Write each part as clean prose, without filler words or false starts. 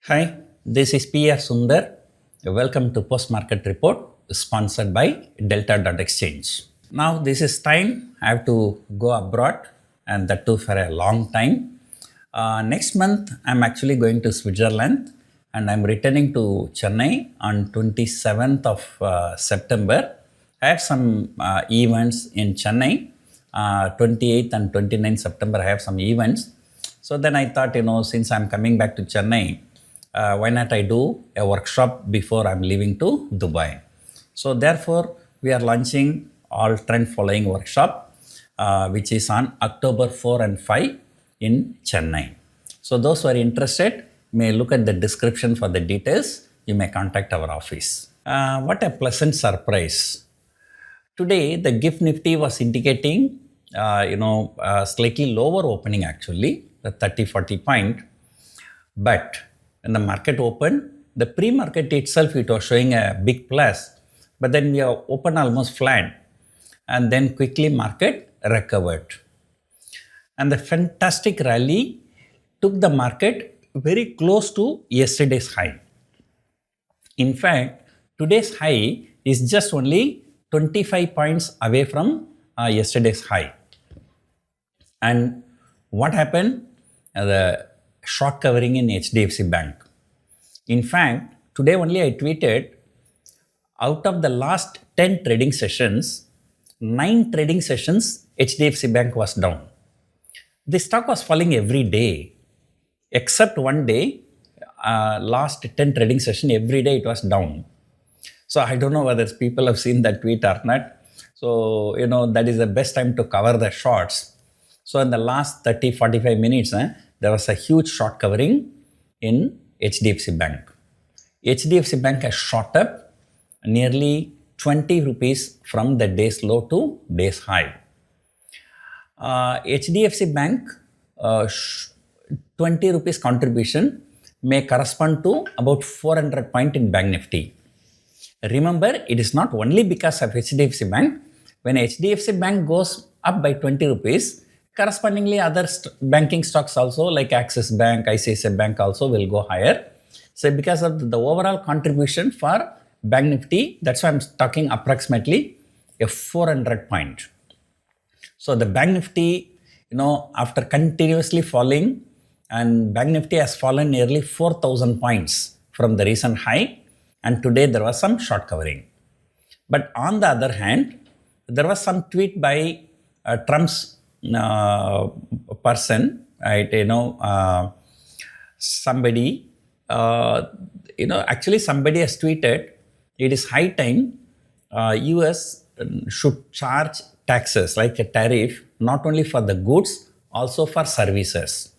Hi, this is PR Sundar. Welcome to Post Market Report sponsored by Delta.exchange. Now, this is time I have to go abroad and that too for a long time. Next month, I'm actually going to Switzerland and I'm returning to Chennai on 27th of September. I have some events in Chennai. 28th and 29th September, I have some events. So then I thought, since I'm coming back to Chennai, why not I do a workshop before I'm leaving to Dubai. So therefore, we are launching all trend following workshop, which is on October 4 and 5 in Chennai. So those who are interested may look at the description for the details. You may contact our office. What a pleasant surprise. Today, the GIFT Nifty was indicating, slightly lower opening actually, the 30-40 point. But when the market opened, the pre-market itself, it was showing a big plus. But then we are open almost flat. And then quickly market recovered. And the fantastic rally took the market very close to yesterday's high. In fact, today's high is just only 25 points away from yesterday's high. And what happened? The short covering in HDFC Bank. In fact, today only I tweeted, out of the last 10 trading sessions, 9 trading sessions, HDFC Bank was down. The stock was falling every day, except one day, last 10 trading session, every day it was down. So I don't know whether people have seen that tweet or not. So, that is the best time to cover the shorts. So in the last 30-45 minutes, there was a huge short covering in HDFC Bank. HDFC Bank has shot up nearly 20 rupees from the day's low to day's high. HDFC Bank 20 rupees contribution may correspond to about 400 point in Bank Nifty. Remember, it is not only because of HDFC Bank. When HDFC Bank goes up by 20 rupees, correspondingly other banking stocks also like Axis Bank, ICICI Bank also will go higher. So because of the overall contribution for Bank Nifty, that's why I'm talking approximately a 400 point. So the Bank Nifty, after continuously falling, and Bank Nifty has fallen nearly 4,000 points from the recent high. And today there was some short covering. But on the other hand, there was some tweet by Trump's person, right? Somebody, actually somebody has tweeted, it is high time US should charge taxes like a tariff, not only for the goods, also for services.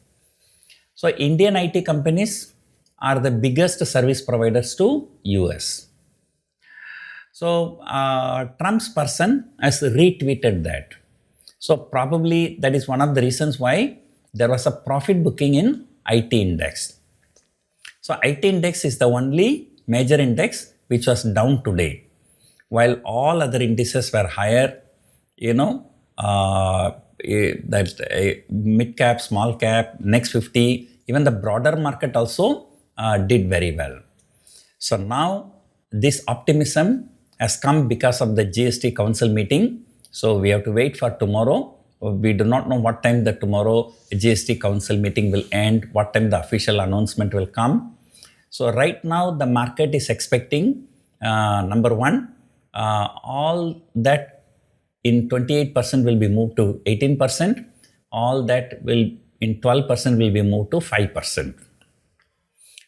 So Indian IT companies are the biggest service providers to US. So Trump's person has retweeted that. So probably that is one of the reasons why there was a profit booking in IT index. So IT index is the only major index which was down today, while all other indices were higher. Mid cap, small cap, next 50, even the broader market also did very well. So now this optimism has come because of the GST Council meeting. So we have to wait for tomorrow. We do not know what time the tomorrow GST Council meeting will end, what time the official announcement will come. So right now the market is expecting, number one, all that in 28% will be moved to 18%. All that will in 12% will be moved to 5%.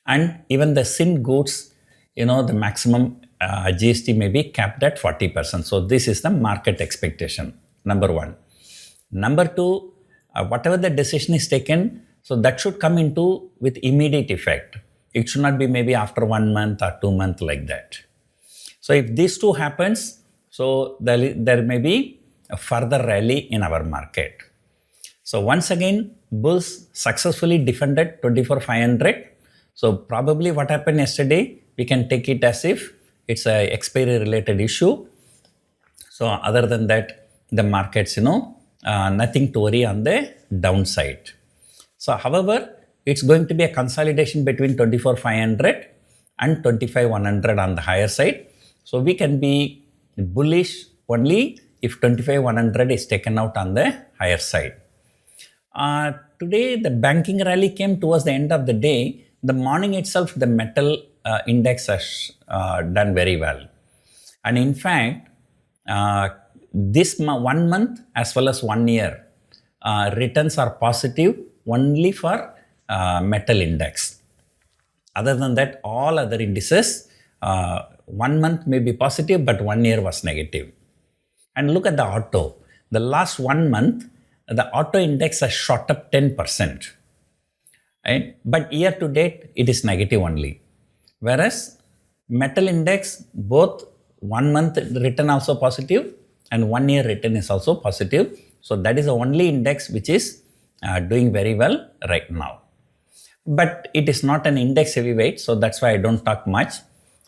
And even the SIN goods, the maximum GST may be capped at 40%. So this is the market expectation, number one. Number two, whatever the decision is taken, so that should come into with immediate effect. It should not be maybe after 1 month or 2 months like that. So if these two happens, so there may be a further rally in our market. So once again, bulls successfully defended 24,500. So probably what happened yesterday, we can take it as if it's a expiry related issue. So other than that, the markets, nothing to worry on the downside. So however, it's going to be a consolidation between 24,500 and 25,100 on the higher side. So we can be bullish only if 25,100 is taken out on the higher side. Today, the banking rally came towards the end of the day. The morning itself, the metal index has done very well. And in fact, this 1 month as well as 1 year, returns are positive only for metal index. Other than that, all other indices, 1 month may be positive, but 1 year was negative. And look at the auto. The last 1 month, the auto index has shot up 10%. Right? But year to date, it is negative only. Whereas metal index, both 1 month return also positive and 1 year return is also positive. So that is the only index which is doing very well right now. But it is not an index heavyweight, so that's why I don't talk much.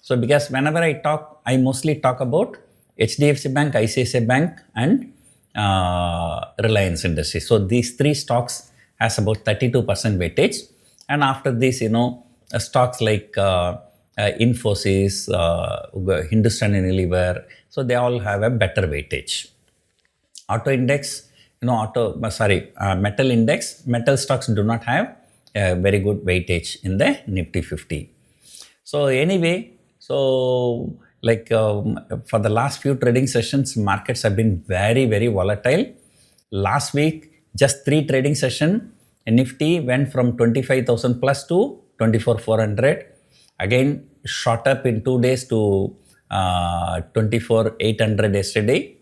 So because whenever I talk, I mostly talk about HDFC Bank, ICICI Bank and Reliance Industries. So these three stocks has about 32% weightage. And after this, stocks like Infosys, Hindustan Unilever, so they all have a better weightage. Auto index, metal index, metal stocks do not have a very good weightage in the Nifty 50. So anyway, for the last few trading sessions, markets have been very, very volatile. Last week, just 3 trading sessions, Nifty went from 25,000 plus to 24,400. Again, shot up in 2 days to 24,800 yesterday.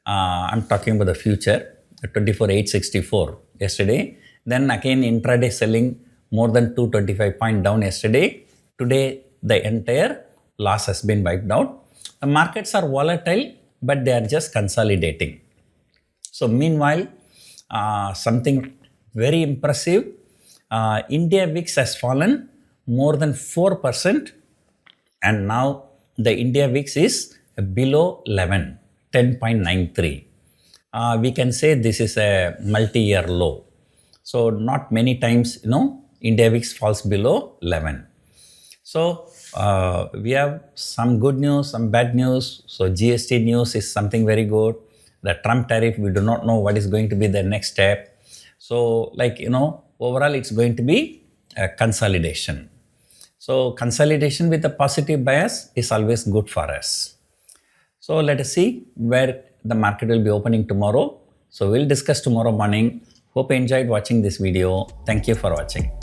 I'm talking about the future, 24,864 yesterday. Then again, intraday selling more than 225 points down yesterday. Today, the entire loss has been wiped out. The markets are volatile, but they are just consolidating. So meanwhile, something very impressive, India VIX has fallen more than 4%, and now the India VIX is below 11, 10.93. We can say this is a multi-year low. So not many times, India VIX falls below 11. So we have some good news, some bad news. So GST news is something very good. The Trump tariff, we do not know what is going to be the next step. So overall it's going to be a consolidation. So consolidation with a positive bias is always good for us. So let us see where the market will be opening tomorrow. So we'll discuss tomorrow morning. Hope you enjoyed watching this video. Thank you for watching.